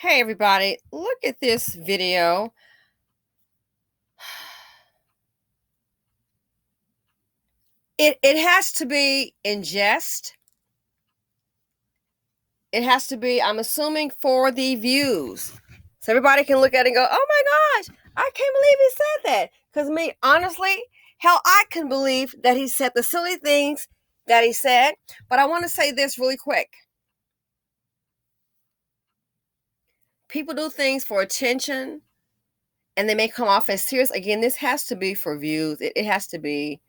Hey everybody, look at this video. It has to be in jest. It has to be, I'm assuming, for the views. So everybody can look at it and go, oh my gosh, I can't believe he said that. Because me, honestly, hell, I can believe that he said the silly things that he said. But I want to say this really quick. People do things for attention and they may come off as serious. Again, this has to be for views. It has to be.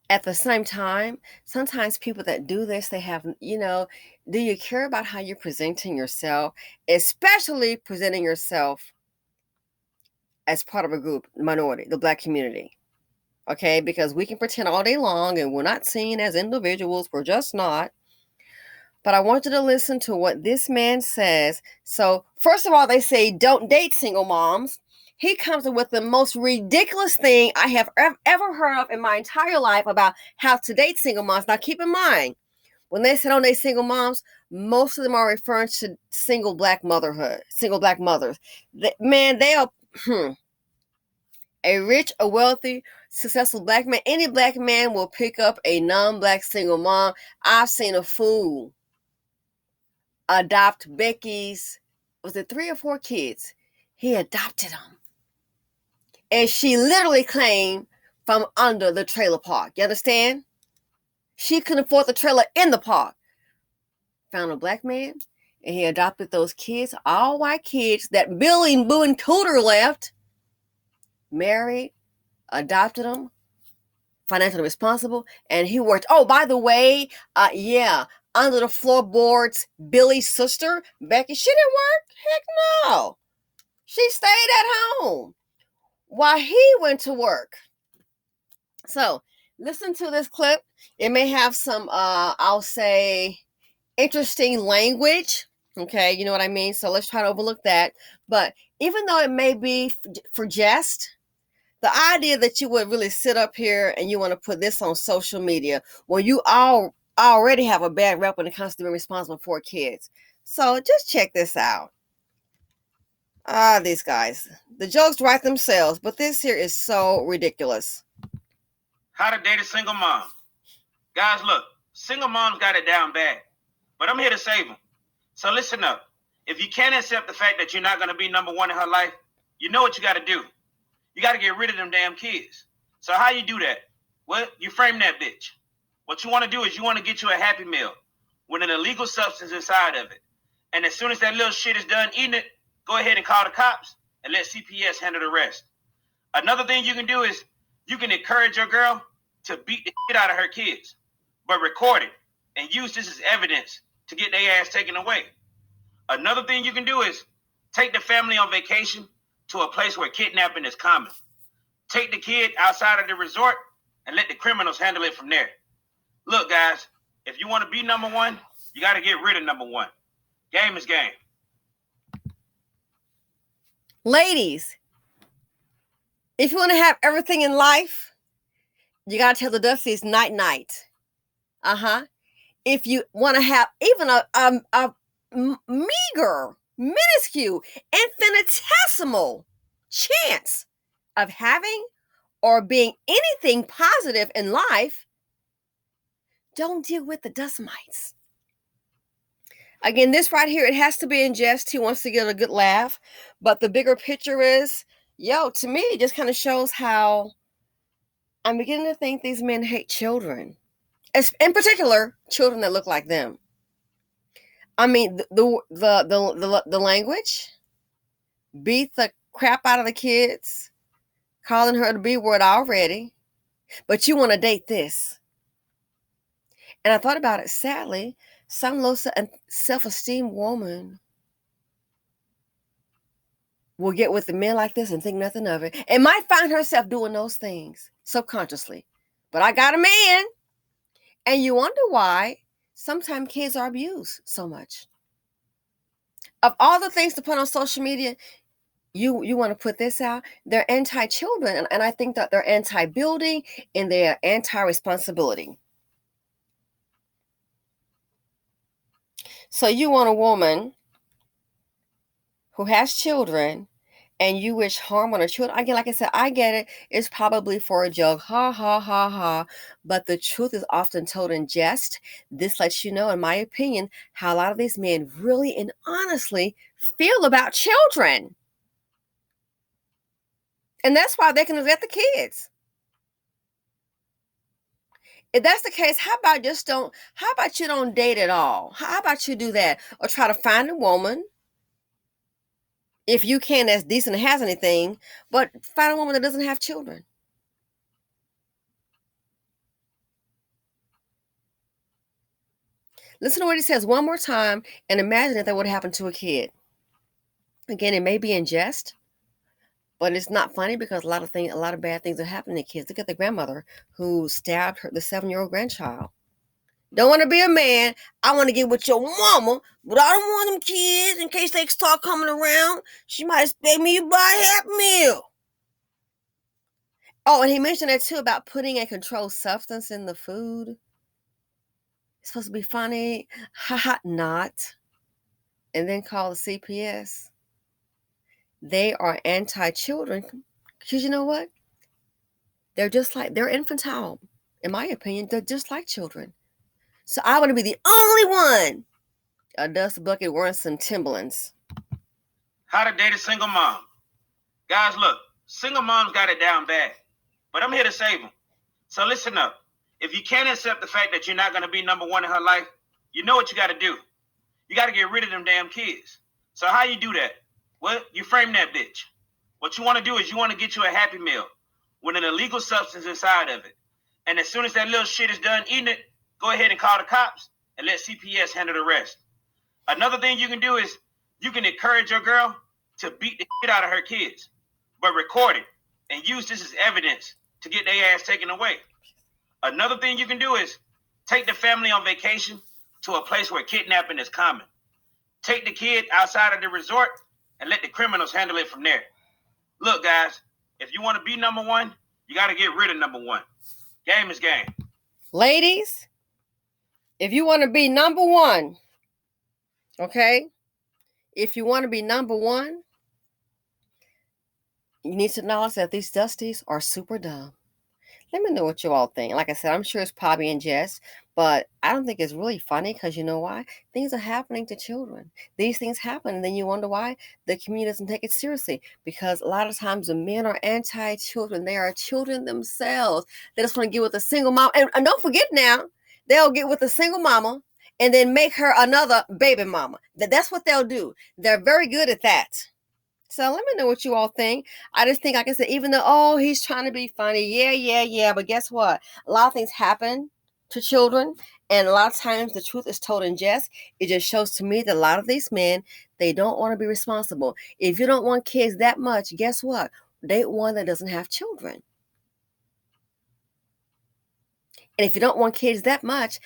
At the same time, sometimes people that do this, they have, do you care about how you're presenting yourself, especially presenting yourself as part of a group, minority, the Black community? Okay, because we can pretend all day long and we're not seen as individuals, we're just not. But I want you to listen to what this man says. So, first of all, they say don't date single moms. He comes up with the most ridiculous thing I have ever heard of in my entire life about how to date single moms. Now, keep in mind, when they say don't date single moms, most of them are referring to single black mothers. They are a rich, a wealthy, successful black man. Any black man will pick up a non-black single mom. I've seen a fool adopt Becky's, was it 3 or 4 kids? He adopted them. And she literally came from under the trailer park. You understand? She couldn't afford the trailer in the park. Found a black man, and he adopted those kids, all white kids that Billy and Boo and Cooter left. Married, adopted them, financially responsible, and he worked. Oh, by the way, under the floorboards, Billy's sister, Becky, she didn't work. Heck no. She stayed at home while he went to work. So listen to this clip. It may have some, I'll say, interesting language. Okay, you know what I mean? So let's try to overlook that. But even though it may be for jest, the idea that you would really sit up here and you want to put this on social media when you already have a bad rep when it comes to being responsible for kids. So just check this out. These guys. The jokes write themselves, but this here is so ridiculous. How to date a single mom. Guys, look, single moms got it down bad, but I'm here to save them. So listen up. If you can't accept the fact that you're not going to be number one in her life, you know what you got to do. You got to get rid of them damn kids. So how you do that? Well, you frame that bitch. What you want to do is you want to get you a Happy Meal with an illegal substance inside of it. And as soon as that little shit is done eating it, go ahead and call the cops and let CPS handle the rest. Another thing you can do is you can encourage your girl to beat the shit out of her kids, but record it and use this as evidence to get their ass taken away. Another thing you can do is take the family on vacation to a place where kidnapping is common. Take the kid outside of the resort and let the criminals handle it from there. Look, guys, if you want to be number one, you got to get rid of number one. Game is game. Ladies, if you want to have everything in life, you got to tell the Dusties night-night. If you want to have even a meager, minuscule, infinitesimal chance of having or being anything positive in life, don't deal with the dust mites. Again, this right here, it has to be in jest. He wants to get a good laugh. But the bigger picture is, to me, it just kind of shows how I'm beginning to think these men hate children. In particular, children that look like them. I mean, the language, beat the crap out of the kids, calling her the B word already, but you want to date this. And I thought about it, sadly, some low self-esteem woman will get with a man like this and think nothing of it, and might find herself doing those things subconsciously. But I got a man, and you wonder why sometimes kids are abused so much. Of all the things to put on social media, you want to put this out. They're anti-children, and I think that they're anti-building and they're anti-responsibility. So you want a woman who has children and you wish harm on her children. Again, like I said, I get it. It's probably for a joke. Ha, ha, ha, ha. But the truth is often told in jest. This lets you know, in my opinion, how a lot of these men really and honestly feel about children. And that's why they can neglect the kids. If that's the case, how about you don't date at all? How about you do that? Or try to find a woman, if you can, that's decent and has anything, but find a woman that doesn't have children. Listen to what he says one more time and imagine if that would happen to a kid. Again, it may be in jest, but it's not funny because a lot of bad things are happening to kids. Look at the grandmother who stabbed the 7-year-old grandchild. Don't want to be a man. I want to get with your mama, but I don't want them kids in case they start coming around. She might expect me to buy a half meal. Oh, and he mentioned that too about putting a controlled substance in the food. It's supposed to be funny. Haha, not. And then call the CPS. They are anti-children because you know what? They're infantile. In my opinion, they're just like children. So I want to be the only one. A dust bucket wearing some Timberlands. How to date a single mom. Guys, look, single moms got it down bad, but I'm here to save them. So listen up. If you can't accept the fact that you're not going to be number one in her life, you know what you got to do. You got to get rid of them damn kids. So how you do that? Well, you frame that bitch. What you want to do is you want to get you a Happy Meal with an illegal substance inside of it. And as soon as that little shit is done eating it, go ahead and call the cops and let CPS handle the rest. Another thing you can do is you can encourage your girl to beat the shit out of her kids, but record it and use this as evidence to get their ass taken away. Another thing you can do is take the family on vacation to a place where kidnapping is common. Take the kid outside of the resort and let the criminals handle it from there. Look, guys, if you want to be number one, you got to get rid of number one. Game is game. Ladies, if you want to be number one, okay? If you want to be number one, you need to acknowledge that these Dusties are super dumb. Let me know what you all think. Like I said, I'm sure it's probably in jest, but I don't think it's really funny because you know why? Things are happening to children. These things happen, and then you wonder why the community doesn't take it seriously. Because a lot of times the men are anti-children. They are children themselves. They just want to get with a single mom. And don't forget now, they'll get with a single mama and then make her another baby mama. That's what they'll do. They're very good at that. So let me know what you all think. I just think, like I said, even though, he's trying to be funny. Yeah. But guess what? A lot of things happen to children. And a lot of times the truth is told in jest. It just shows to me that a lot of these men, they don't want to be responsible. If you don't want kids that much, guess what? Date one that doesn't have children. And if you don't want kids that much,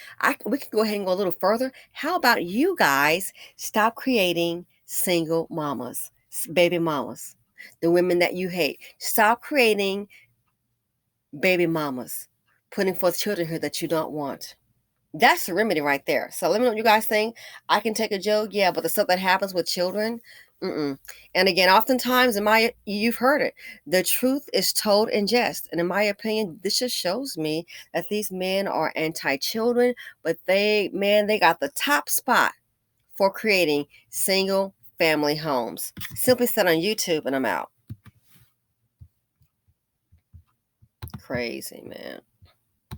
we can go ahead and go a little further. How about you guys stop creating single mamas? Baby mamas, the women that you hate. Stop creating baby mamas, putting forth children here that you don't want. That's the remedy right there. So let me know what you guys think. I can take a joke, yeah, but the stuff that happens with children, And again, oftentimes, you've heard it. The truth is told in jest, and in my opinion, this just shows me that these men are anti-children, but they got the top spot for creating single family homes. Simply Said on YouTube, and I'm out. Crazy, man.